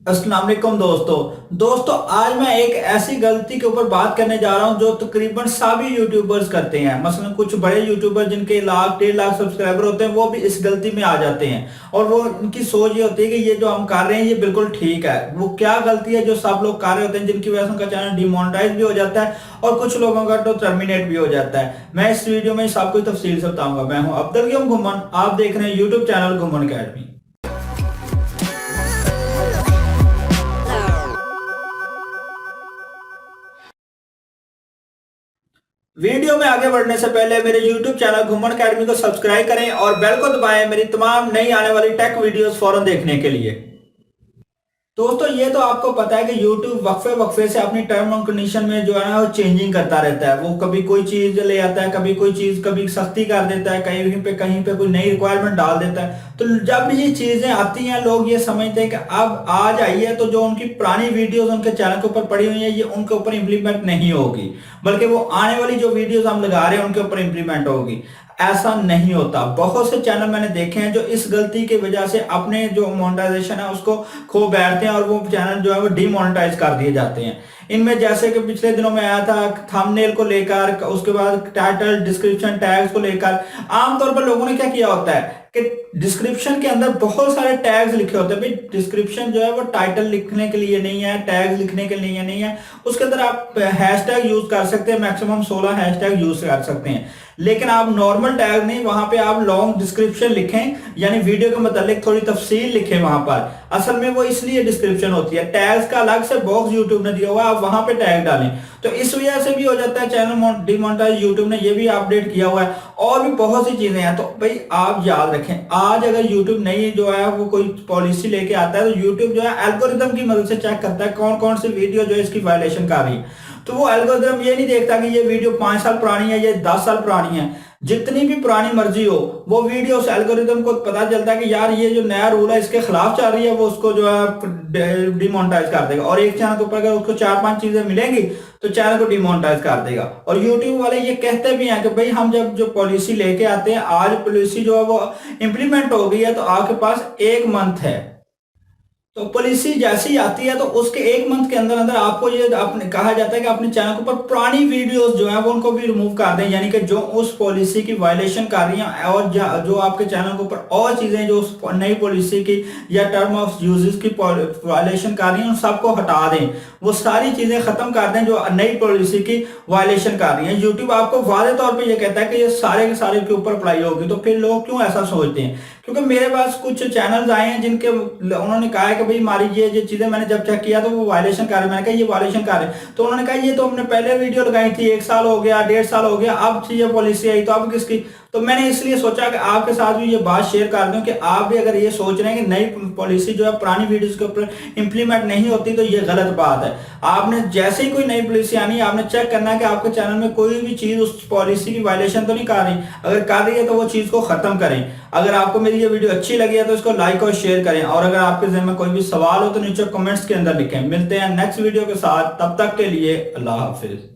अस्सलाम वालेकुम दोस्तों आज मैं एक ऐसी गलती के ऊपर बात करने जा रहा हूं जो तकरीबन सभी यूट्यूबर्स करते हैं। मसलन कुछ बड़े यूट्यूबर जिनके लाख 1.5 लाख सब्सक्राइबर होते हैं वो भी इस गलती में आ जाते हैं और वो उनकी सोच ये होती है कि ये जो हम कर रहे हैं ये बिल्कुल ठीक है। वो क्या गलती है जो सब लोग कर रहे होते हैं जिनकी वजह से उनका चैनल डिमोनेटाइज भी हो जाता है और कुछ लोगों का तो टर्मिनेट भी हो जाता है। मैं इस वीडियो में सब कुछ तफसील से बताऊंगा। मैं हूं अब्दुल गयूम घुमन, आप देख रहे हैं यूट्यूब चैनल घुमन अकेडमी। वीडियो में आगे बढ़ने से पहले मेरे YouTube चैनल घुमन अकेडमी को सब्सक्राइब करें और बेल को दबाएं मेरी तमाम नई आने वाली टेक वीडियोस फौरन देखने के लिए। दोस्तों ये तो आपको पता है कि YouTube वक्फे वक्फे से अपनी टर्म एंड कंडीशन में जो है ना वो चेंजिंग करता रहता है। वो कभी कोई चीज ले आता है, कभी कोई चीज कभी सख्ती कर देता है, कहीं पे कोई नई रिक्वायरमेंट डाल देता है। तो जब ये चीजें आती हैं लोग ये समझते हैं कि अब आज आई है तो जो उनकी पुरानी वीडियोस उनके चैनल के ऊपर पड़ी हुई है ये उनके ऊपर इंप्लीमेंट नहीं होगी, बल्कि वो आने वाली जो वीडियोस हम लगा रहे हैं उनके ऊपर इंप्लीमेंट होगी। ऐसा नहीं होता। बहुत से चैनल मैंने देखे हैं जो इस गलती की वजह से अपने जो मोनेटाइजेशन है उसको खो बैठते हैं और वो चैनल जो है वो डिमोनेटाइज कर दिए जाते हैं। इनमें जैसे कि पिछले दिनों में आया था थंबनेल को लेकर, उसके बाद टाइटल डिस्क्रिप्शन टैग्स को लेकर। आमतौर पर लोगों ने क्या किया होता है कि डिस्क्रिप्शन के अंदर बहुत सारे टैग्स लिखे होते हैं। भाई डिस्क्रिप्शन जो है वो टाइटल लिखने के लिए नहीं है, टैग्स लिखने के लिए नहीं है। उसके अंदर आप हैशटैग यूज कर सकते हैं, मैक्सिमम 16 हैशटैग यूज कर सकते हैं, लेकिन आप नॉर्मल टैग नहीं, वहां पे आप लॉन्ग डिस्क्रिप्शन लिखें, यानी वीडियो के मतलब थोड़ी तफसील लिखें वहां पर। असल में वो इसलिए डिस्क्रिप्शन होती है, टैग्स का अलग से बॉक्स यूट्यूब ने दिया हुआ है, आप वहां पे टैग डालें। तो इस वजह से भी हो जाता है चैनल डिमोनेटाइज। यूट्यूब ने ये भी अपडेट किया हुआ है और भी बहुत सी चीजें हैं। तो भाई आप याद रखें, आज अगर यूट्यूब नई जो है वो कोई पॉलिसी लेके आता है तो यूट्यूब जो है एल्गोरिथम की मदद से चेक करता है कौन कौन सी वीडियो जो है इसकी वायलेशन कर रही है। तो वो एल्गोरिथम ये नहीं देखता कि ये वीडियो 5 साल पुरानी है, ये 10 साल पुरानी है। जितनी भी पुरानी मर्जी हो वो वीडियो उस एल्गोरिथम को पता चलता है कि यार ये जो नया रूल है इसके खिलाफ चल रही है, वो उसको जो है डिमोनेटाइज कर देगा। और एक चैनल के ऊपर अगर उसको 4-5 चीजें मिलेंगी तो चैनल को डिमोनेटाइज कर देगा। और यूट्यूब वाले ये कहते भी हैं कि भाई हम जब जो पॉलिसी लेके आते हैं, आज पॉलिसी जो है वो इंप्लीमेंट हो गई है तो आपके पास 1 मंथ है। तो पॉलिसी जैसी ही आती है तो उसके 1 मंथ के अंदर अंदर आपको ये अपने कहा जाता है कि अपने चैनल के ऊपर पुरानी वीडियोस जो है वो उनको भी रिमूव कर दें, यानी कि जो उस पॉलिसी की वायलेशन कर रही हैं और जो आपके चैनल के ऊपर और चीजें जो उस नई पॉलिसी की या टर्म ऑफ यूजेस की वायलेशन कर रही हैं उन सबको हटा दें। वो सारी चीजें खत्म कर दें जो नई पॉलिसी की वायलेशन कर रही है। यूट्यूब आपको वादे तौर पर यह कहता है कि ये सारे के सारे के ऊपर अप्लाई होगी। तो फिर लोग क्यों ऐसा सोचते हैं? क्योंकि मेरे पास कुछ चैनल्स आए हैं जिनके उन्होंने कहा है कि भाई हमारी ये चीजें मैंने जब चेक किया तो वो वायलेशन कर रहे हैं। मैंने कहा ये वायलेशन कर रहे हैं, तो उन्होंने कहा ये तो हमने पहले वीडियो लगाई थी, 1 साल हो गया, 1.5 साल हो गया, अब ये पॉलिसी आई तो अब किसकी। तो मैंने इसलिए सोचा कि आपके साथ भी ये बात शेयर कर दूं कि आप भी अगर ये सोच रहे हैं कि नई पॉलिसी जो है पुरानी वीडियोस के ऊपर इंप्लीमेंट नहीं होती तो ये गलत बात है। आपने जैसे ही कोई नई पॉलिसी आनी है आपने चेक करना है कि आपके चैनल में कोई भी चीज उस पॉलिसी की वायलेशन तो नहीं कर रही। अगर कर रही है तो वो चीज को खत्म करें। अगर आपको मेरी ये वीडियो अच्छी लगी है तो इसको लाइक और शेयर करें, और अगर आपके ज़हन में कोई भी सवाल हो तो नीचे कमेंट्स के अंदर लिखें। मिलते हैं नेक्स्ट वीडियो के साथ, तब तक के लिए अल्लाह हाफिज।